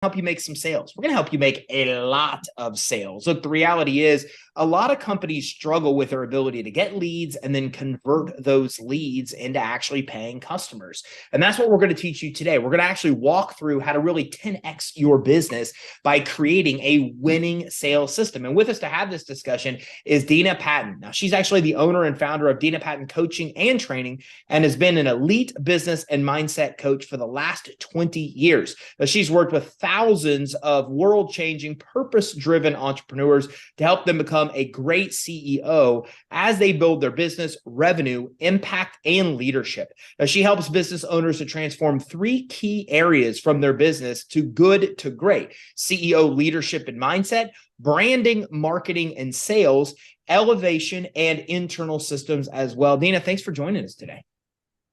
help you make some sales. We're going to help you make a lot of sales. Look, the reality is a lot of companies struggle with their ability to get leads and then convert those leads into actually paying customers. And that's what we're going to teach you today. We're going to actually walk through how to really 10x your business by creating a winning sales system. And with us to have this discussion is Dena Patton. Now, she's actually the owner and founder of Dena Patton Coaching and Training and has been an elite business and mindset coach for the last 20 years. Now, she's worked with thousands of world-changing, purpose-driven entrepreneurs to help them become a great CEO as they build their business, revenue, impact, and leadership. Now, she helps business owners to transform three key areas from their business to good to great: CEO leadership and mindset, branding, marketing, and sales, elevation, and internal systems as well. Dena, thanks for joining us today.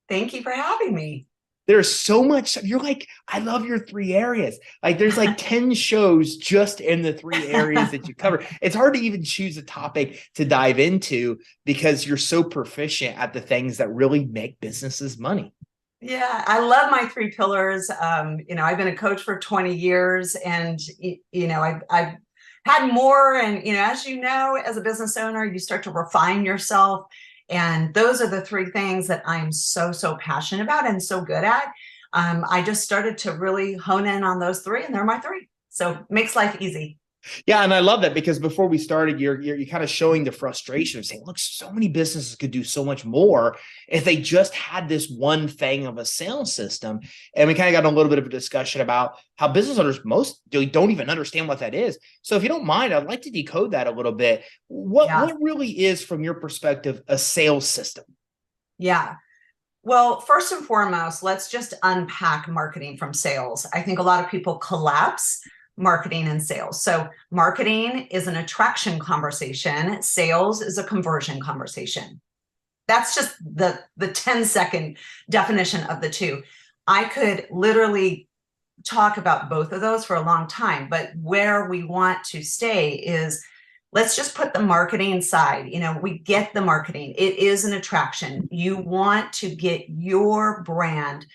Thank you for having me. There's so much. You're like, I love your three areas. Like there's like 10 shows just in the three areas that you cover. It's hard to even choose a topic to dive into because you're so proficient at the things that really make businesses money. Yeah, I love my three pillars. I've been a coach for 20 years and, I've had more. And, as you know, as a business owner, you start to refine yourself. And those are the three things that I'm so passionate about and so good at. I just started to really hone in on those three, and they're my three. So makes life easy. Yeah, and I love that because before we started, you're kind of showing the frustration of saying, look, so many businesses could do so much more if they just had this one thing of a sales system. And we kind of got a little bit of a discussion about how business owners most don't even understand what that is. So if you don't mind, I'd like to decode that a little bit. What really is, from your perspective, a sales system? Yeah. Well, first and foremost, let's just unpack marketing from sales. I think a lot of people collapse marketing and sales. So marketing is an attraction conversation. Sales is a conversion conversation. That's just the 10-second definition of the two. I could literally talk about both of those for a long time, but where we want to stay is, let's just put the marketing side. We get the marketing. It is an attraction. You want to get your brand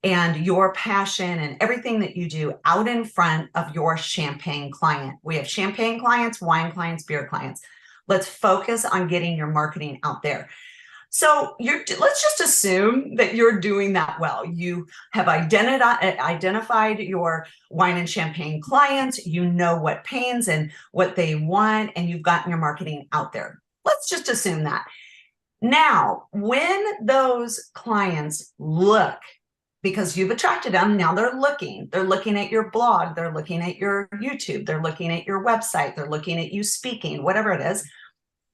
and your passion and everything that you do out in front of your champagne client. We have champagne clients, wine clients, beer clients. Let's focus on getting your marketing out there. So let's just assume that you're doing that well. You have identified your wine and champagne clients. You know what pains and what they want, and you've gotten your marketing out there. Let's just assume that. Now, when those clients look, because you've attracted them, now they're looking at your blog, they're looking at your YouTube, they're looking at your website, they're looking at you speaking, whatever it is.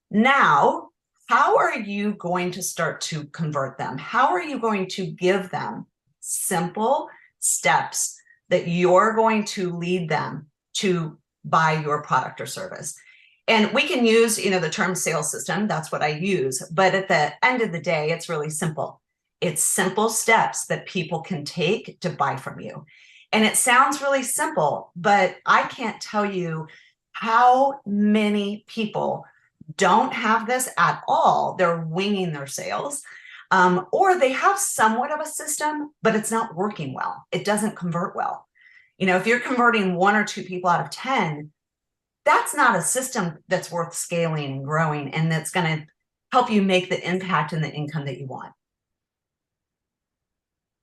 Now, how are you going to start to convert them? How are you going to give them simple steps that you're going to lead them to buy your product or service? And we can use, the term sales system. That's what I use. But at the end of the day, it's really simple. It's simple steps that people can take to buy from you. And it sounds really simple, but I can't tell you how many people don't have this at all. They're winging their sales, or they have somewhat of a system, but it's not working well. It doesn't convert well. If you're converting 1 or 2 people out of 10, that's not a system that's worth scaling and growing, and that's going to help you make the impact and the income that you want.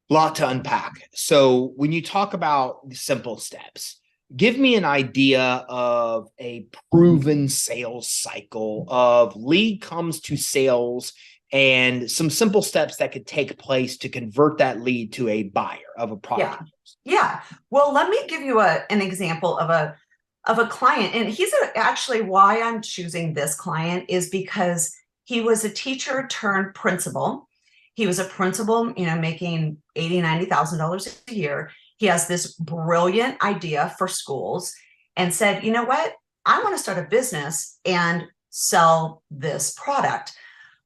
Lot to unpack. So when you talk about the simple steps, give me an idea of a proven sales cycle of lead comes to sales and some simple steps that could take place to convert that lead to a buyer of a product. Yeah. Well, let me give you an example of a client. And he's actually, why I'm choosing this client is because he was a teacher turned principal. He was a principal, making $80,000, $90,000 a year. He has this brilliant idea for schools and said, you know what? I want to start a business and sell this product.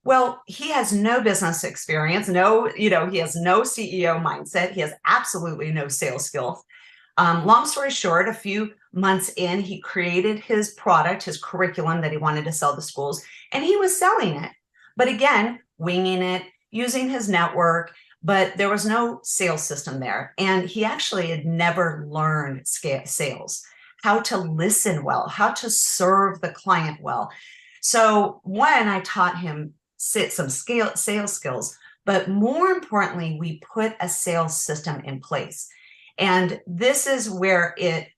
Well, he has no business experience. He has no CEO mindset. He has absolutely no sales skills. Long story short, a few months in, he created his product, his curriculum that he wanted to sell to schools, and he was selling it. But again, winging it, using his network, but there was no sales system there. And he actually had never learned sales, how to listen well, how to serve the client well. So one, I taught him some sales skills, but more importantly, we put a sales system in place. And this is where it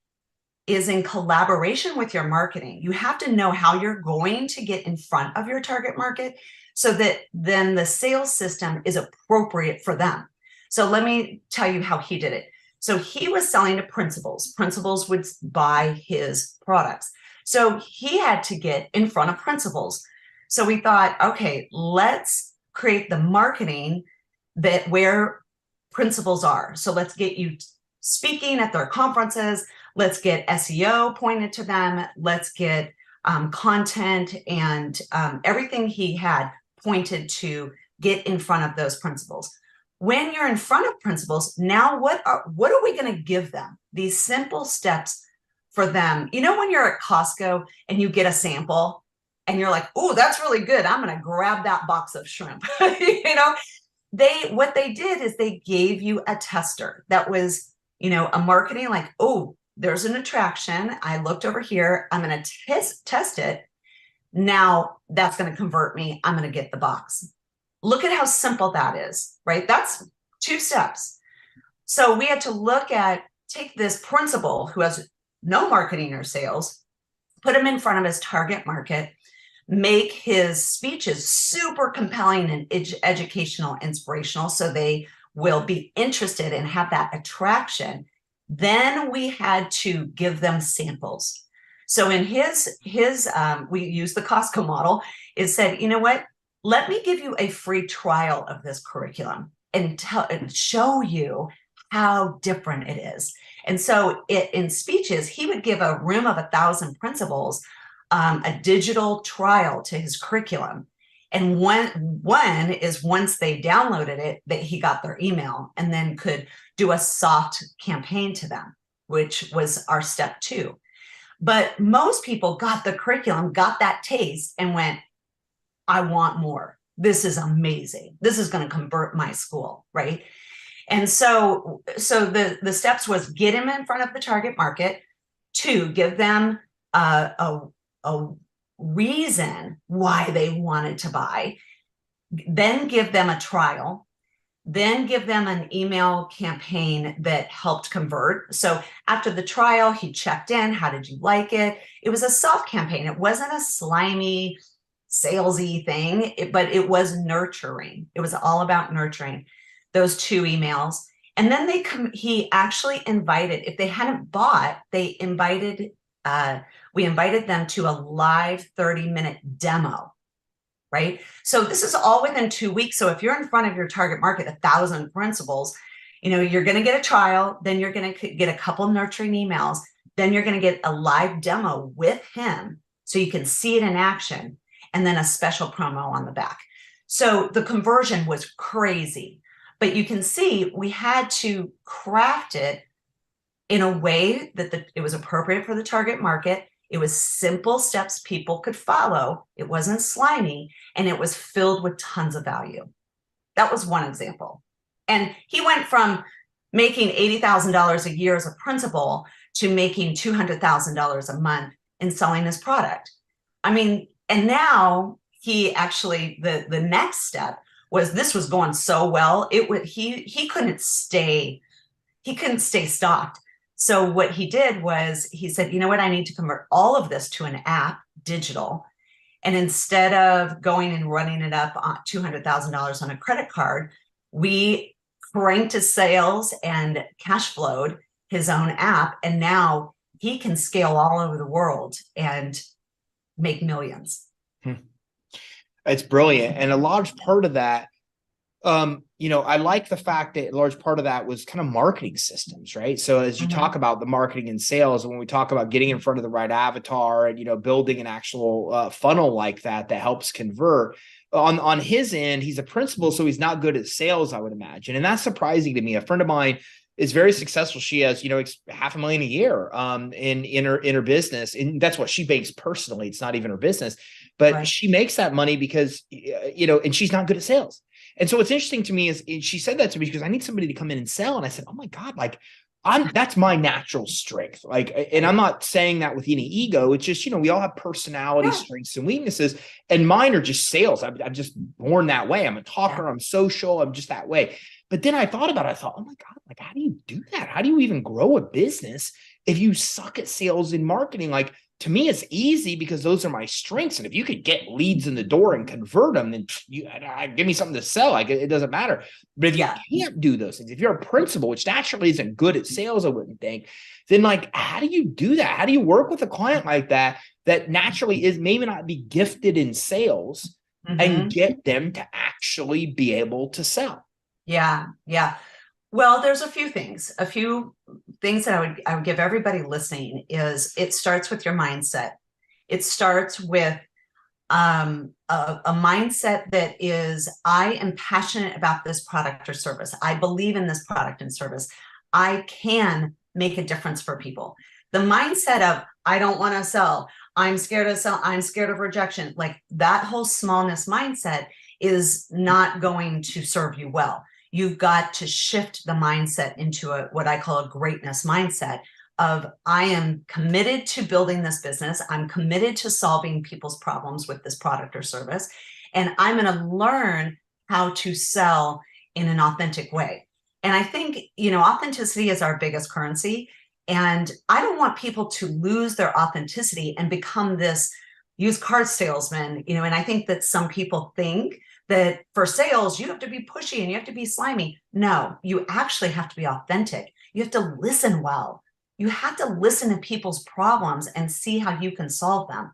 is in collaboration with your marketing. You have to know how you're going to get in front of your target market so that then the sales system is appropriate for them. So let me tell you how he did it. So he was selling to principals. Principals would buy his products. So he had to get in front of principals. So we thought, okay, let's create the marketing that where principals are. So let's get you speaking at their conferences. Let's get SEO pointed to them. Let's get content and everything he had pointed to get in front of those principals. When you're in front of principals, now what are we going to give them? These simple steps for them. You know, when you're at Costco and you get a sample and you're like, oh, that's really good. I'm going to grab that box of shrimp. You know, what they did is they gave you a tester that was, you know, a marketing like, oh, there's an attraction. I looked over here. I'm going to test it. Now that's going to convert me. I'm going to get the box. Look at how simple that is, right? That's 2 steps. So we had to take this principal who has no marketing or sales, put him in front of his target market, make his speeches super compelling and educational, inspirational, so they will be interested and have that attraction. Then we had to give them samples. So in his we used the Costco model. It said, you know what? Let me give you a free trial of this curriculum and show you how different it is. And so in speeches, he would give a room of 1,000 principals a digital trial to his curriculum. And one is once they downloaded it, that he got their email and then could do a soft campaign to them, which was our step 2. But most people got the curriculum, got that taste, and went, I want more. This is amazing. This is going to convert my school, right? And so the steps was get him in front of the target market, 2, give them a reason why they wanted to buy, then give them a trial, then give them an email campaign that helped convert. So after the trial, he checked in. How did you like it? It was a soft campaign. It wasn't a slimy, salesy thing, but it was nurturing. It was all about nurturing those 2 emails. And then he actually invited, if they hadn't bought, we invited them to a live 30-minute demo, right? So this is all within 2 weeks. So if you're in front of your target market, 1,000 principals, you know, you're going to get a trial, then you're going to get a couple nurturing emails, then you're going to get a live demo with him so you can see it in action, and then a special promo on the back. So the conversion was crazy, but you can see we had to craft it in a way that it was appropriate for the target market. It was simple steps people could follow. It wasn't slimy, and it was filled with tons of value. That was one example. And he went from making $80,000 a year as a principal to making $200,000 a month in selling his product. I mean, and now he actually, the next step was, this was going so well, he couldn't stay stopped. So what he did was he said, you know what, I need to convert all of this to an app, digital. And instead of going and running it up on $200,000 on a credit card, we cranked his sales and cash flowed his own app. And now he can scale all over the world and make millions. It's brilliant. And a large part of that, you know, I like the fact that a large part of that was kind of marketing systems, right? So as you talk about the marketing and sales, and when we talk about getting in front of the right avatar and, you know, building an actual funnel like that helps convert, on his end, he's a principal, so he's not good at sales, I would imagine. And that's surprising to me. A friend of mine is very successful. She has, you know, $500,000 a year in her business. And that's what she makes personally. It's not even her business, but she makes that money because, you know, and she's not good at sales. And so what's interesting to me is she said that to me because I need somebody to come in and sell. And I said, oh my God, like that's my natural strength. Like, and I'm not saying that with any ego. It's just, we all have personality, strengths and weaknesses, and mine are just sales. I'm just born that way. I'm a talker. I'm social. I'm just that way. But then I thought about it. I thought, oh my God, like, how do you do that? How do you even grow a business if you suck at sales and marketing? Like, to me, it's easy because those are my strengths. And if you could get leads in the door and convert them, then give me something to sell. Like, it doesn't matter. But if you can't do those things, if you're a principal, which naturally isn't good at sales, I wouldn't think, then like, how do you do that? How do you work with a client like that naturally is maybe not be gifted in sales and get them to actually be able to sell? Yeah. Yeah. Well, there's a few things that I would give everybody listening is it starts with your mindset. It starts with a mindset that is, I am passionate about this product or service. I believe in this product and service. I can make a difference for people. The mindset of, I don't want to sell, I'm scared to sell, I'm scared of rejection, like that whole smallness mindset is not going to serve you well. You've got to shift the mindset into what I call a greatness mindset of, I am committed to building this business. I'm committed to solving people's problems with this product or service. And I'm going to learn how to sell in an authentic way. And I think, authenticity is our biggest currency. And I don't want people to lose their authenticity and become this used car salesman, and I think that some people think that for sales, you have to be pushy and you have to be slimy. No, you actually have to be authentic. You have to listen well. You have to listen to people's problems and see how you can solve them.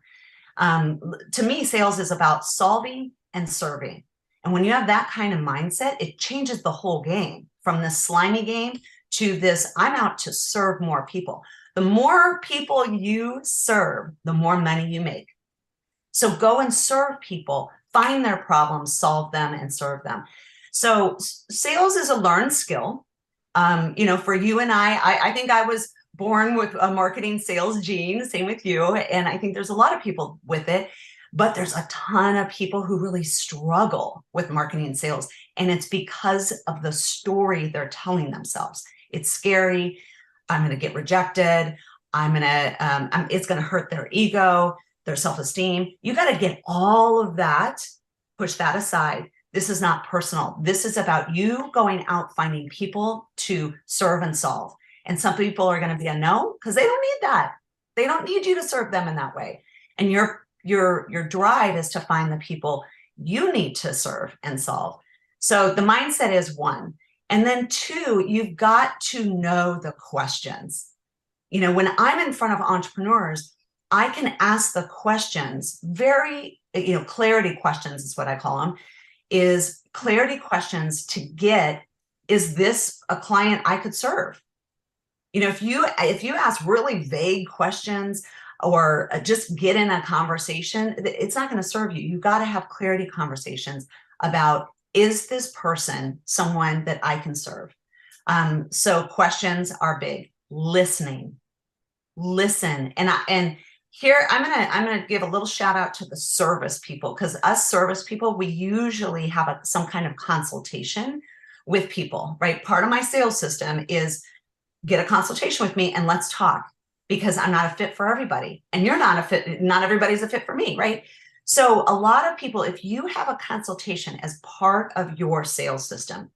To me, sales is about solving and serving. And when you have that kind of mindset, it changes the whole game from this slimy game to this, I'm out to serve more people. The more people you serve, the more money you make. So go and serve people, find their problems, solve them, and serve them. So sales is a learned skill. For you and I think I was born with a marketing sales gene, same with you. And I think there's a lot of people with it, but there's a ton of people who really struggle with marketing and sales. And it's because of the story they're telling themselves. It's scary. I'm going to get rejected. It's going to hurt their ego, their self-esteem. You got to get all of that, push that aside. This is not personal. This is about you going out, finding people to serve and solve. And some people are going to be a no, because they don't need that. They don't need you to serve them in that way. And your drive is to find the people you need to serve and solve. So the mindset is one. And then two, you've got to know the questions. When I'm in front of entrepreneurs, I can ask the questions, very, clarity questions is what I call them, is clarity questions to get, is this a client I could serve? If you ask really vague questions or just get in a conversation, it's not going to serve you. You've got to have clarity conversations about, is this person someone that I can serve? So questions are big. Listening, listen. And here I'm gonna give a little shout out to the service people, because us service people, we usually have some kind of consultation with people, right? Part of my sales system is get a consultation with me and let's talk, because I'm not a fit for everybody, and you're not a fit. Not everybody's a fit for me, right? So a lot of people, if you have a consultation as part of your sales system,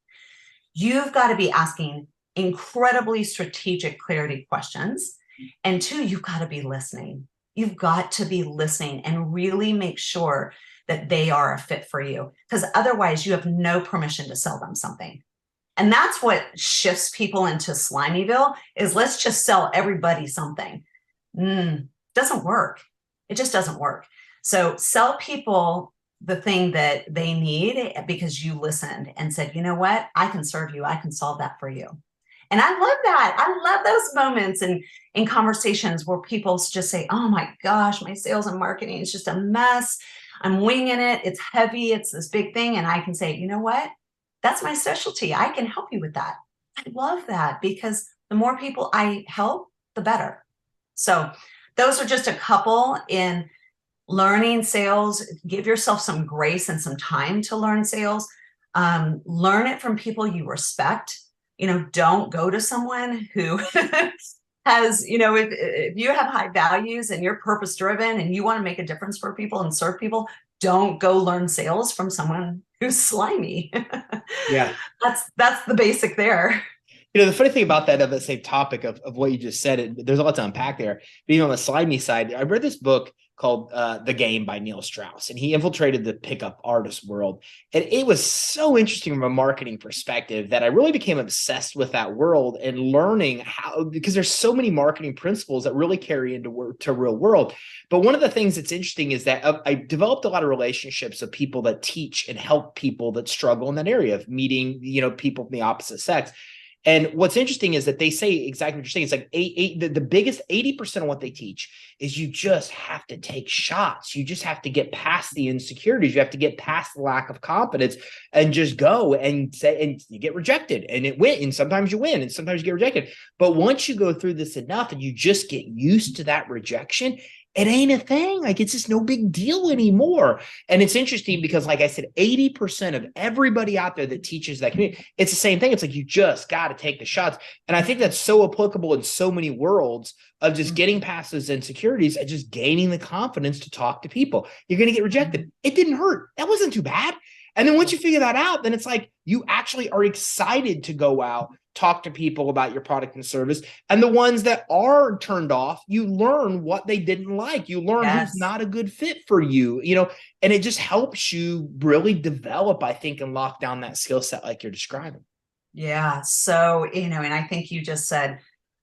you've got to be asking incredibly strategic clarity questions. And two, you've got to be listening. You've got to be listening and really make sure that they are a fit for you, because otherwise you have no permission to sell them something. And that's what shifts people into Slimyville, is let's just sell everybody something. Doesn't work. It just doesn't work. So sell people the thing that they need because you listened and said, you know what, I can serve you. I can solve that for you. And I love that. I love those moments in conversations where people just say, oh my gosh, my sales and marketing is just a mess. I'm winging it. It's heavy. It's this big thing. And I can say, you know what? That's my specialty. I can help you with that. I love that, because the more people I help, the better. So those are just a couple in learning sales. Give yourself some grace and some time to learn sales. Learn it from people you respect. Don't go to someone who has, if you have high values and you're purpose driven and you want to make a difference for people and serve people, don't go learn sales from someone who's slimy. Yeah. That's the basic there. The funny thing about that, of the same topic of what you just said, there's a lot to unpack there. Being on the slimy side, I read this book called The Game by Neil Strauss, and he infiltrated the pickup artist world. And it was so interesting from a marketing perspective that I really became obsessed with that world and learning how, because there's so many marketing principles that really carry into real world. But one of the things that's interesting is that I developed a lot of relationships of people that teach and help people that struggle in that area of meeting, people from the opposite sex. And what's interesting is that they say exactly what you're saying. It's like the biggest 80% of what they teach is you just have to take shots. You just have to get past the insecurities. You have to get past the lack of confidence and just go and say, and you get rejected and it win. And sometimes you win and sometimes you get rejected. But once you go through this enough and you just get used to that rejection, it ain't a thing. Like, it's just no big deal anymore. And it's interesting because, like I said, 80% of everybody out there that teaches that community, it's the same thing. It's like, you just got to take the shots. And I think that's so applicable in so many worlds of just getting past those insecurities and just gaining the confidence to talk to people. You're going to get rejected. It didn't hurt. That wasn't too bad. And then once you figure that out, then it's like you actually are excited to go out, talk to people about your product and service. And the ones that are turned off, you learn what they didn't like. You learn who's not a good fit for you, and it just helps you really develop, I think, and lock down that skill set like you're describing. Yeah. So, and I think you just said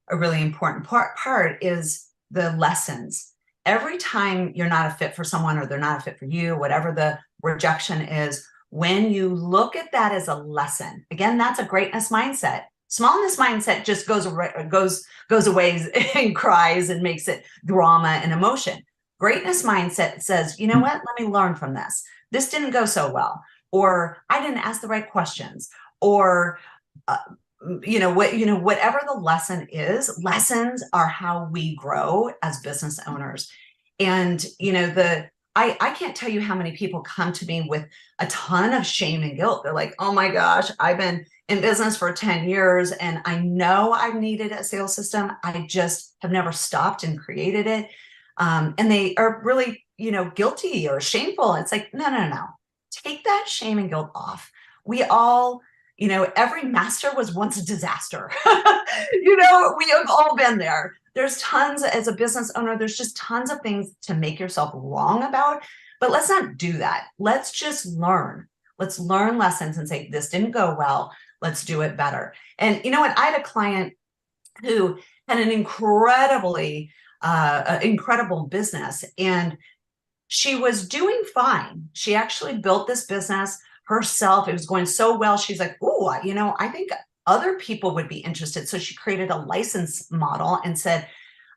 a really important part is the lessons. Every time you're not a fit for someone or they're not a fit for you, whatever the rejection is, when you look at that as a lesson, again, that's a greatness mindset. Smallness mindset just goes away and cries and makes it drama and emotion. Greatness mindset says, you know what? Let me learn from this. This didn't go so well, or I didn't ask the right questions, or whatever the lesson is. Lessons are how we grow as business owners. And I can't tell you how many people come to me with a ton of shame and guilt. They're like, oh my gosh, I've been in business for 10 years and I know I've needed a sales system. I just have never stopped and created it. And they are really, guilty or shameful. It's like, no. Take that shame and guilt off. We all, every master was once a disaster. We have all been there. There's tons, as a business owner, there's just tons of things to make yourself wrong about, but let's not do that. Let's just learn. Let's learn lessons and say, this didn't go well. Let's do it better. And you know what? I had a client who had an incredible business, and she was doing fine. She actually built this business herself. It was going so well. She's like, oh, I think other people would be interested. So she created a license model and said,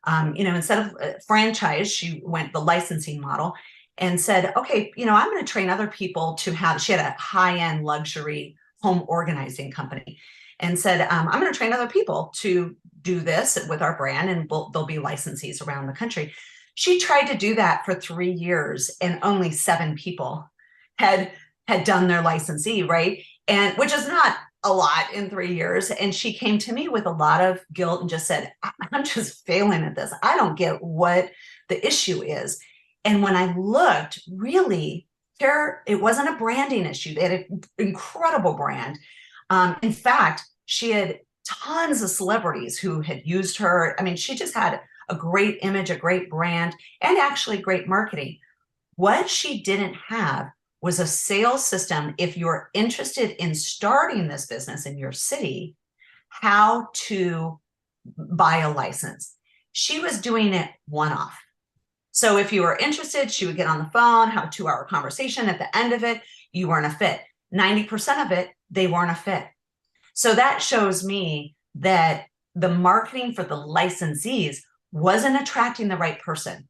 instead of franchise, she went the licensing model and said, okay, I'm going to train other people to have, she had a high-end luxury home organizing company, and said, I'm going to train other people to do this with our brand, and there'll be licensees around the country. She tried to do that for 3 years, and only 7 people had done their licensee, right? And which is not a lot in 3 years. And she came to me with a lot of guilt and just said, I'm just failing at this. I don't get what the issue is. And when I looked, really, it wasn't a branding issue. They had an incredible brand. In fact, she had tons of celebrities who had used her. I mean, she just had a great image, a great brand, and actually great marketing. What she didn't have was a sales system. If you're interested in starting this business in your city, how to buy a license. She was doing it one-off. So if you were interested, she would get on the phone, have a 2-hour conversation. At the end of it, you weren't a fit. 90% of it, they weren't a fit. So that shows me that the marketing for the licensees wasn't attracting the right person.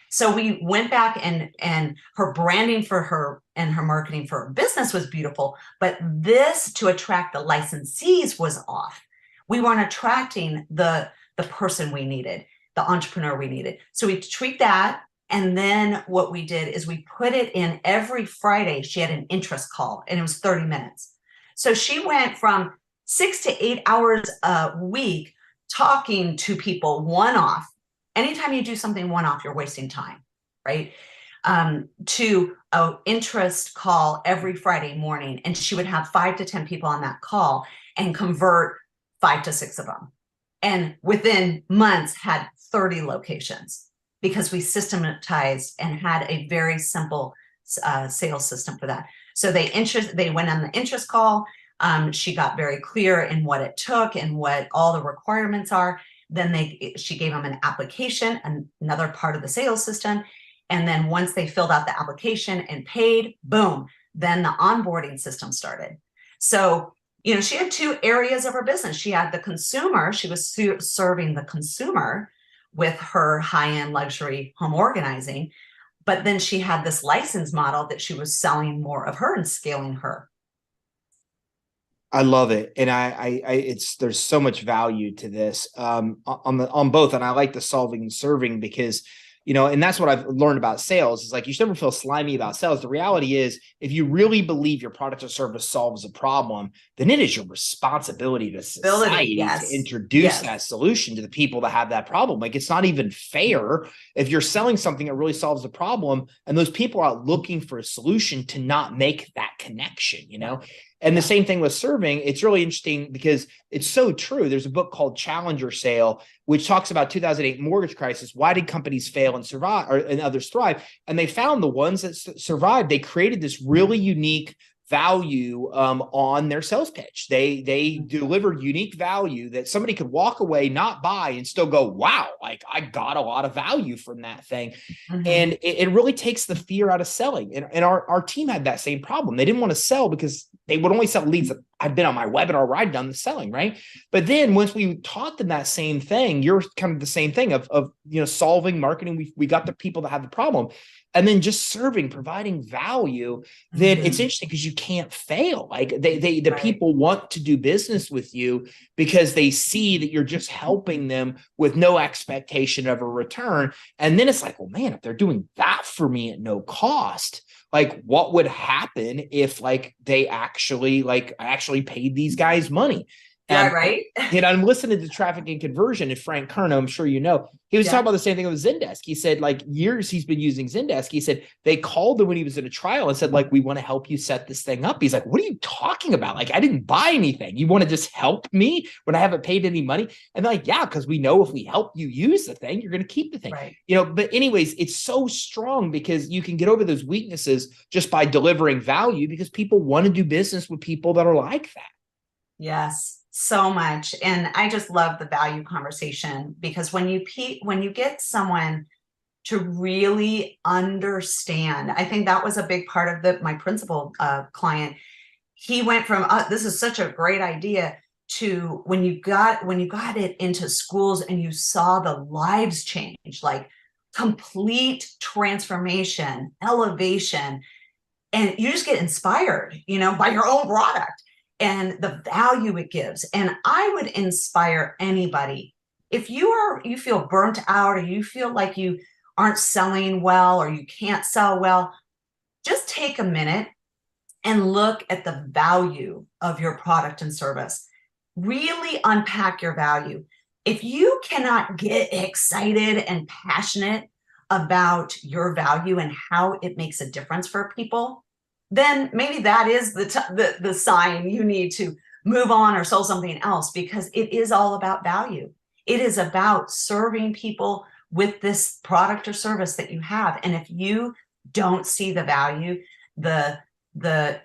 So we went back, and her branding for her and her marketing for her business was beautiful, but this to attract the licensees was off. We weren't attracting the person we needed, the entrepreneur we needed. So we tweaked that, And then what we did is we put it in every Friday. She had an interest call and it was 30 minutes. So she went from 6 to 8 hours a week talking to people one off. Anytime you do something one off, you're wasting time, right? To an interest call every Friday morning. And she would have 5 to 10 people on that call and convert 5 to 6 of them. And within months had 30 locations because we systematized and had a very simple sales system for that. So they went on the interest call. She got very clear in what it took and what all the requirements are. Then she gave them an application, another part of the sales system. And then once they filled out the application and paid, boom, then the onboarding system started. So, she had 2 areas of her business. She had the consumer. She was serving the consumer with her high-end luxury home organizing. But then she had this license model that she was selling more of her and scaling her. I love it. And there's so much value to this on both. And I like the solving and serving because, and that's what I've learned about sales is like, you should never feel slimy about sales. The reality is if you really believe your product or service solves a problem, then it is your responsibility to society to introduce that solution to the people that have that problem. Like it's not even fair if you're selling something that really solves a problem and those people are out looking for a solution to not make that connection, And the same thing with serving. It's really interesting because it's so true. There's a book called Challenger Sale, which talks about 2008 mortgage crisis. Why did companies fail and survive and others thrive? And they found the ones that survived, they created this really unique value on their sales pitch. They delivered unique value that somebody could walk away, not buy, and still go, wow, like I got a lot of value from that thing. Mm-hmm. And it really takes the fear out of selling. And our team had that same problem. They didn't want to sell because they would only sell leads that I'd been on my webinar where I'd done the selling, right? But then once we taught them that same thing, you're kind of the same thing of solving marketing. We got the people that have the problem. And then just serving, providing value, then it's interesting because you can't fail. Like the people want to do business with you because they see that you're just helping them with no expectation of a return. And then it's like, well, man, if they're doing that for me at no cost, like what would happen if like I actually paid these guys money? Yeah, right. I'm listening to Traffic and Conversion and Frank Kerno, I'm sure he was talking about the same thing with Zendesk. He said like years he's been using Zendesk. He said they called him when he was in a trial and said like, we want to help you set this thing up. He's like, what are you talking about? Like, I didn't buy anything. You want to just help me when I haven't paid any money? And they're like, yeah, because we know if we help you use the thing, you're going to keep the thing. Right. But anyways, it's so strong because you can get over those weaknesses just by delivering value because people want to do business with people that are like that. Yes. So much. And I just love the value conversation because when you get someone to really understand, I think that was a big part of my principal client. He went from, this is such a great idea to when you got it into schools and you saw the lives change, like complete transformation, elevation, and you just get inspired, by your own product. And the value it gives. And I would inspire anybody. If you feel burnt out or you feel like you aren't selling well or you can't sell well, just take a minute and look at the value of your product and service. Really unpack your value. If you cannot get excited and passionate about your value and how it makes a difference for people, then maybe that is the sign you need to move on or sell something else because it is all about value. It is about serving people with this product or service that you have. And if you don't see the value, the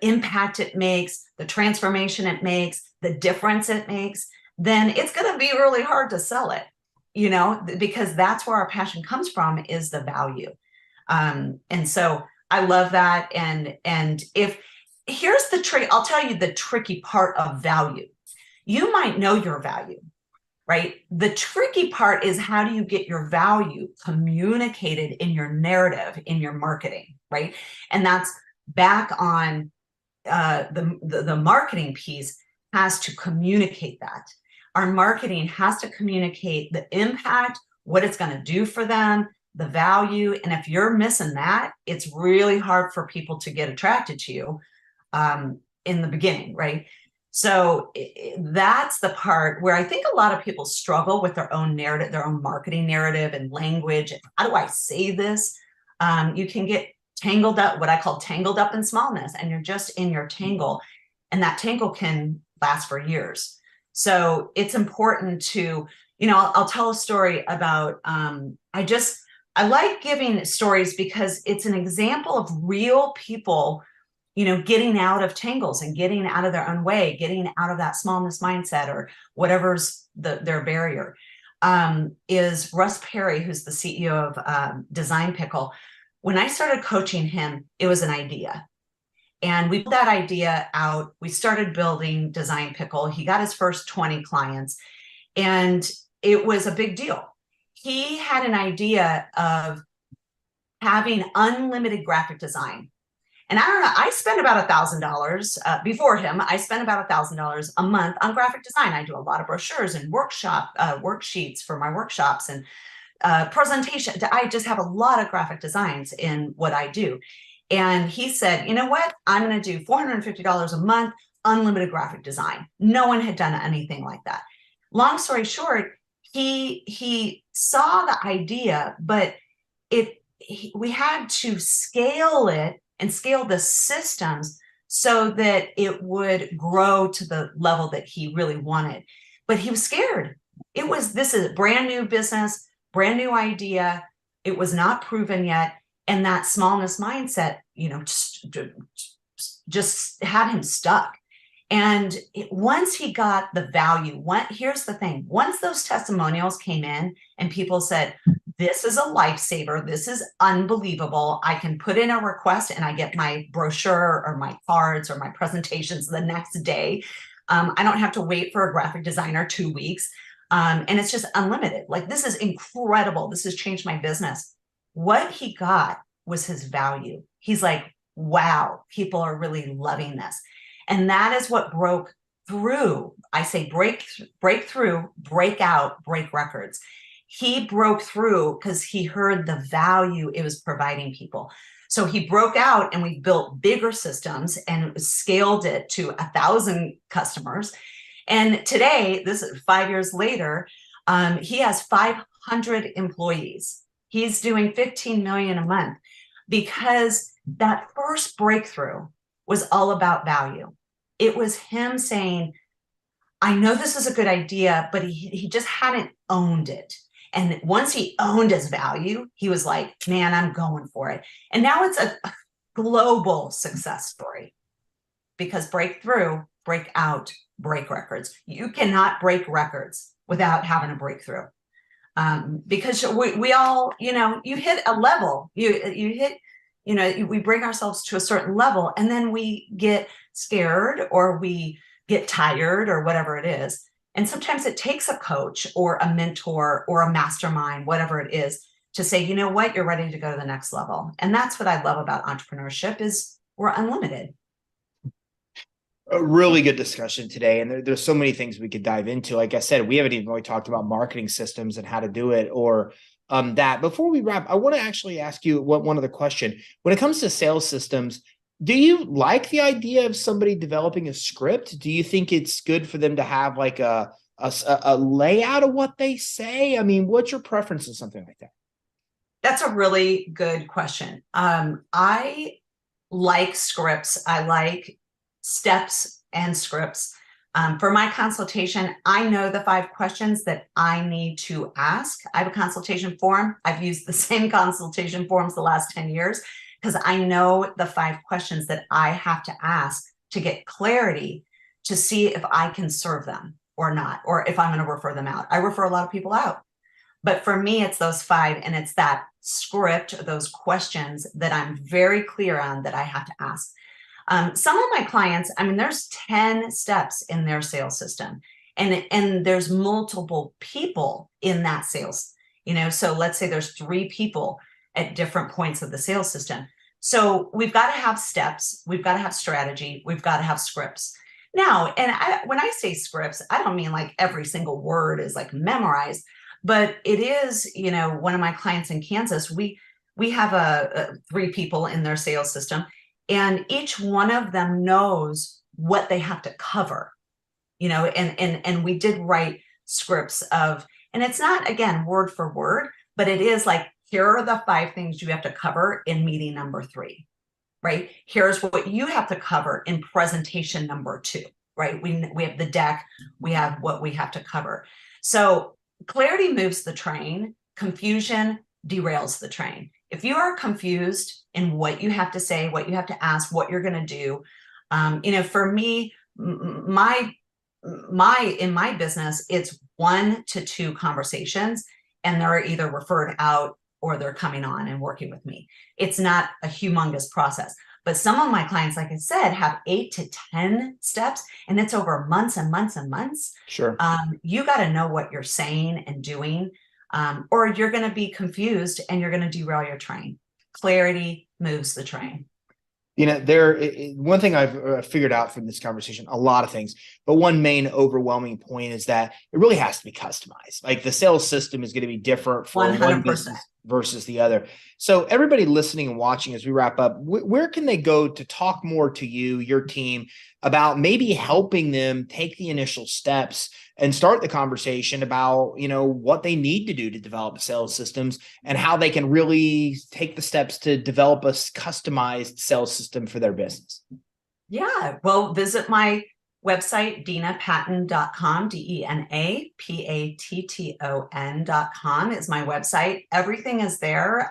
impact it makes, the transformation it makes, the difference it makes, then it's going to be really hard to sell it, because that's where our passion comes from is the value. And so I love that. And here's the trick, I'll tell you the tricky part of value. You might know your value, right? The tricky part is how do you get your value communicated in your narrative, in your marketing, right? And that's back on the marketing piece has to communicate that. Our marketing has to communicate the impact, what it's going to do for them, the value. And if you're missing that, it's really hard for people to get attracted to you in the beginning, right? So that's the part where I think a lot of people struggle with their own narrative, their own marketing narrative and language. How do I say this? You can get tangled up, what I call tangled up in smallness, and you're just in your tangle, and that tangle can last for years. So it's important to, I'll tell a story about, I like giving stories because it's an example of real people, getting out of tangles and getting out of their own way, getting out of that smallness mindset or whatever's their barrier. Is Russ Perry, who's the CEO of Design Pickle. When I started coaching him, it was an idea. And we put that idea out. We started building Design Pickle. He got his first 20 clients, and it was a big deal. He had an idea of having unlimited graphic design. And I don't know, I spent about $1,000 before him. I spent about $1,000 a month on graphic design. I do a lot of brochures and worksheets for my workshops and presentation. I just have a lot of graphic designs in what I do. And he said, you know what? I'm going to do $450 a month, unlimited graphic design. No one had done anything like that. Long story short, he saw the idea, but we had to scale it and scale the systems so that it would grow to the level that he really wanted. But he was scared. This is a brand new business, brand new idea. It was not proven yet. And that smallness mindset, just had him stuck. And once he got the value, here's the thing, once those testimonials came in and people said, this is a lifesaver, this is unbelievable, I can put in a request and I get my brochure or my cards or my presentations the next day. I don't have to wait for a graphic designer 2 weeks. And it's just unlimited. Like, this is incredible. This has changed my business. What he got was his value. He's like, wow, people are really loving this. And that is what broke through. I say break through, break out, break records. He broke through because he heard the value it was providing people. So he broke out, and we built bigger systems and scaled it to 1,000 customers. And today, this is 5 years later, he has 500 employees. He's doing 15 million a month because that first breakthrough was all about value. It was him saying, I know this is a good idea, but he just hadn't owned it. And once he owned his value, he was like, man, I'm going for it. And now it's a global success story because breakthrough, break out, break records. You cannot break records without having a breakthrough. Because we all, you hit a level, you hit, we bring ourselves to a certain level, and then we get scared or we get tired or whatever it is. And sometimes it takes a coach or a mentor or a mastermind, whatever it is, to say, you know what, you're ready to go to the next level. And that's what I love about entrepreneurship is we're unlimited. A really good discussion today. And there's so many things we could dive into. Like I said, we haven't even really talked about marketing systems and how to do it or that. Before we wrap, I want to actually ask you one other question. When it comes to sales systems, do you like the idea of somebody developing a script? Do you think it's good for them to have like a layout of what they say? I mean, what's your preference on something like that? That's a really good question. I like scripts. I like steps and scripts. For my consultation, I know the 5 questions that I need to ask. I have a consultation form. I've used the same consultation forms the last 10 years because I know the 5 questions that I have to ask to get clarity to see if I can serve them or not, or if I'm going to refer them out. I refer a lot of people out. But for me, it's those 5, and it's that script, those questions that I'm very clear on that I have to ask. Some of my clients, there's 10 steps in their sales system, and there's multiple people in that sales, so let's say there's 3 people at different points of the sales system. So we've got to have steps, we've got to have strategy, we've got to have scripts. Now, when I say scripts, I don't mean like every single word is like memorized, But it is, one of my clients in Kansas, we have three people in their sales system, and each one of them knows what they have to cover, and we did write scripts and it's not, again, word for word, but it is like, here are the 5 things you have to cover in meeting number 3, right? Here's what you have to cover in presentation number 2, right? We have the deck, we have what we have to cover. So clarity moves the train, confusion derails the train. If you are confused in what you have to say, what you have to ask, what you're going to do, for me, in my business, it's 1 to 2 conversations, and they're either referred out or they're coming on and working with me. It's not a humongous process. But some of my clients, like I said, have 8 to 10 steps, and it's over months and months and months. Sure. You got to know what you're saying and doing, or you're going to be confused and you're going to derail your train. Clarity moves the train. One thing I've figured out from this conversation, a lot of things, but one main overwhelming point is that it really has to be customized. Like the sales system is going to be different for 100%. one business versus the other. So everybody listening and watching as we wrap up, where can they go to talk more to you, your team, about maybe helping them take the initial steps and start the conversation about, what they need to do to develop sales systems and how they can really take the steps to develop a customized sales system for their business? Yeah, well, visit my website, denapatton.com, DenaPatton.com is my website. Everything is there,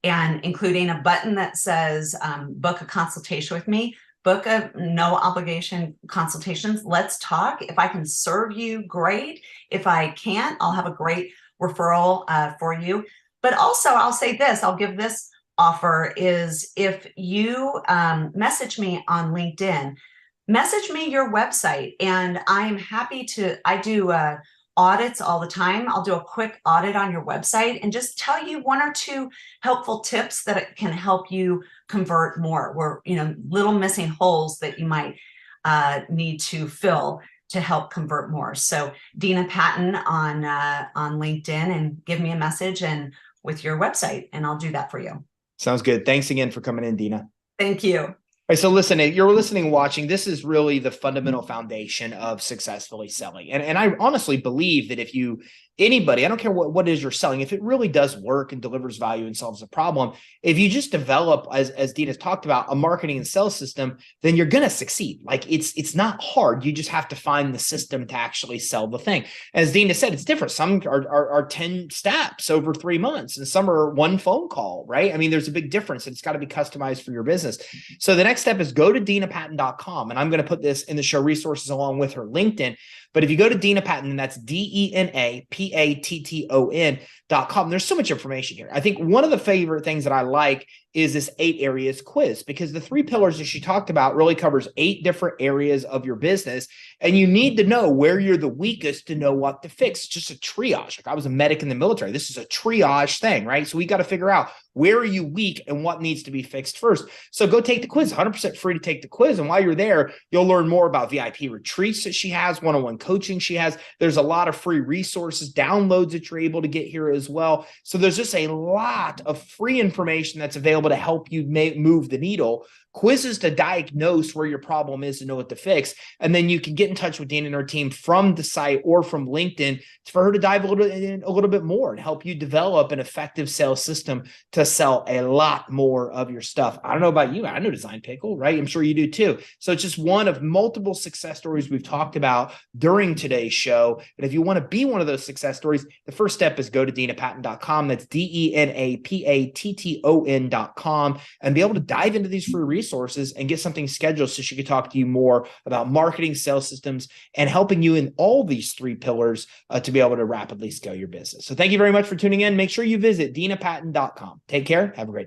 and including a button that says book a consultation with me. Book a no obligation consultations. Let's talk. If I can serve you, great. If I can't, I'll have a great referral for you. But also, I'll say this, I'll give this offer is if you message me on LinkedIn, message me your website, and I'm happy to, I do audits all the time. I'll do a quick audit on your website and just tell you 1 or 2 helpful tips that can help you convert more, or, little missing holes that you might need to fill to help convert more. So Dena Patton on LinkedIn, and give me a message and with your website, and I'll do that for you. Sounds good. Thanks again for coming in, Dena. Thank you. All right, so listen, if you're listening and watching, this is really the fundamental foundation of successfully selling. And I honestly believe that if anybody, I don't care what it is you're selling, if it really does work and delivers value and solves a problem, if you just develop, as Dena's talked about, a marketing and sales system, then you're going to succeed. Like it's not hard. You just have to find the system to actually sell the thing. As Dena said, it's different. Some are 10 steps over 3 months, and some are 1 phone call, right? I mean, there's a big difference, and it's got to be customized for your business. So the next step is go to denapatton.com, and I'm going to put this in the show resources along with her LinkedIn. But if you go to Dena Patton, and that's DenaPatton.com, there's so much information here. I think one of the favorite things that I like is this 8 areas quiz, because the 3 pillars that she talked about really covers 8 different areas of your business. And you need to know where you're the weakest to know what to fix. It's just a triage. Like I was a medic in the military. This is a triage thing, right? So we got to figure out where are you weak and what needs to be fixed first. So go take the quiz, 100% free to take the quiz. And while you're there, you'll learn more about VIP retreats that she has, one-on-one coaching she has. There's a lot of free resources, downloads that you're able to get here as well. So there's just a lot of free information that's available to help you move the needle. Quizzes to diagnose where your problem is and know what to fix. And then you can get in touch with Dena and her team from the site or from LinkedIn for her to dive a little bit more and help you develop an effective sales system to sell a lot more of your stuff. I don't know about you. I know Design Pickle, right? I'm sure you do too. So it's just one of multiple success stories we've talked about during today's show. And if you want to be one of those success stories, the first step is go to denapatton.com. That's DenaPatton.com, and be able to dive into these free resources and get something scheduled so she could talk to you more about marketing, sales systems, and helping you in all these 3 pillars to be able to rapidly scale your business. So thank you very much for tuning in. Make sure you visit denapatton.com. Take care. Have a great day.